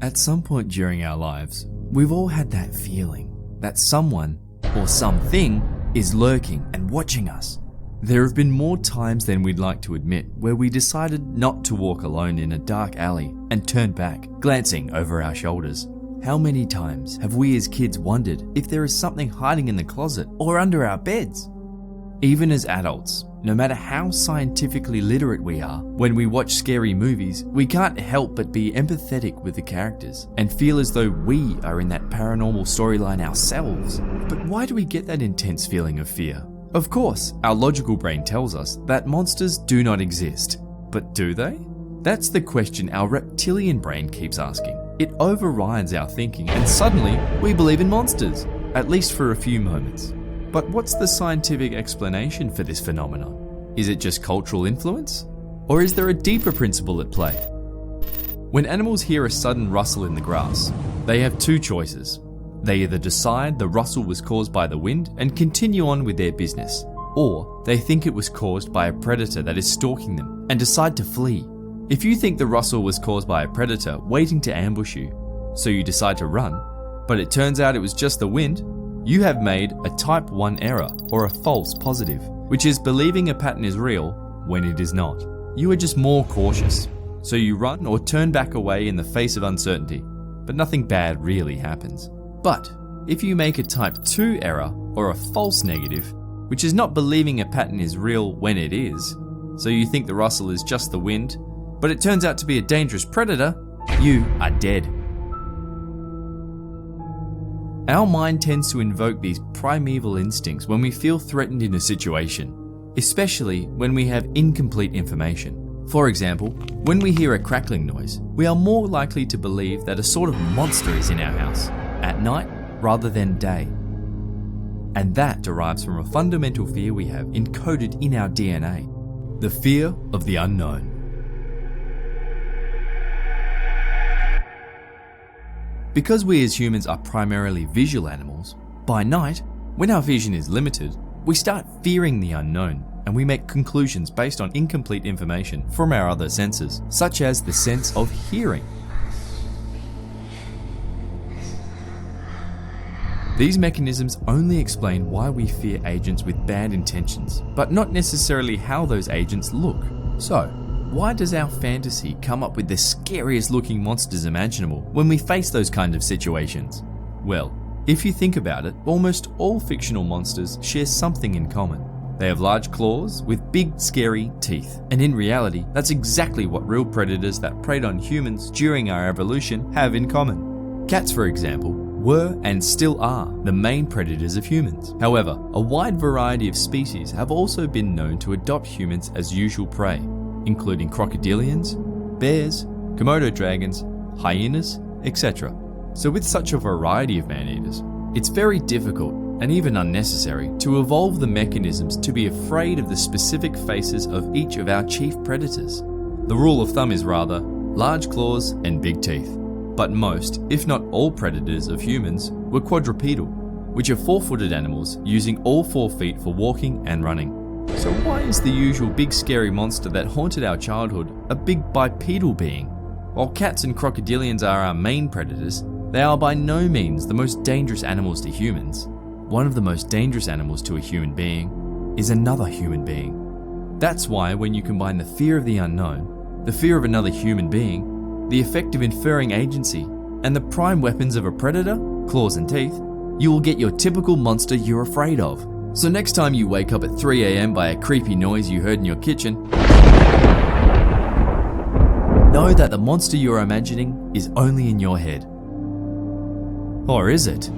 At some point during our lives, we've all had that feeling that someone or something is lurking and watching us. There have been more times than we'd like to admit where we decided not to walk alone in a dark alley and turned back, glancing over our shoulders. How many times have we as kids wondered if there is something hiding in the closet or under our beds? Even as adults, no matter how scientifically literate we are, when we watch scary movies, we can't help but be empathetic with the characters and feel as though we are in that paranormal storyline ourselves. But why do we get that intense feeling of fear? Of course, our logical brain tells us that monsters do not exist. But do they? That's the question our reptilian brain keeps asking. It overrides our thinking and suddenly we believe in monsters, at least for a few moments. But what's the scientific explanation for this phenomenon? Is it just cultural influence? Or is there a deeper principle at play? When animals hear a sudden rustle in the grass, they have two choices. They either decide the rustle was caused by the wind and continue on with their business, or they think it was caused by a predator that is stalking them and decide to flee. If you think the rustle was caused by a predator waiting to ambush you, so you decide to run, but it turns out it was just the wind, you have made a type 1 error or a false positive, which is believing a pattern is real when it is not. You are just more cautious, so you run or turn back away in the face of uncertainty, but nothing bad really happens. But if you make a type 2 error or a false negative, which is not believing a pattern is real when it is, so you think the rustle is just the wind, but it turns out to be a dangerous predator, you are dead. Our mind tends to invoke these primeval instincts when we feel threatened in a situation, especially when we have incomplete information. For example, when we hear a crackling noise, we are more likely to believe that a sort of monster is in our house, at night rather than day. And that derives from a fundamental fear we have encoded in our DNA, the fear of the unknown. Because we as humans are primarily visual animals, by night, when our vision is limited, we start fearing the unknown and we make conclusions based on incomplete information from our other senses, such as the sense of hearing. These mechanisms only explain why we fear agents with bad intentions, but not necessarily how those agents look. So, why does our fantasy come up with the scariest looking monsters imaginable when we face those kind of situations? Well, if you think about it, almost all fictional monsters share something in common. They have large claws with big, scary teeth. And in reality, that's exactly what real predators that preyed on humans during our evolution have in common. Cats, for example, were and still are the main predators of humans. However, a wide variety of species have also been known to adopt humans as usual prey, including crocodilians, bears, Komodo dragons, hyenas, etc. So with such a variety of man-eaters, it's very difficult and even unnecessary to evolve the mechanisms to be afraid of the specific faces of each of our chief predators. The rule of thumb is rather large claws and big teeth. But most, if not all predators of humans were quadrupedal, which are four-footed animals using all 4 feet for walking and running. So why is the usual big scary monster that haunted our childhood a big bipedal being? While cats and crocodilians are our main predators, they are by no means the most dangerous animals to humans. One of the most dangerous animals to a human being is another human being. That's why when you combine the fear of the unknown, the fear of another human being, the effect of inferring agency, and the prime weapons of a predator, claws and teeth, you will get your typical monster you're afraid of. So next time you wake up at 3 a.m. by a creepy noise you heard in your kitchen, know that the monster you're imagining is only in your head. Or is it?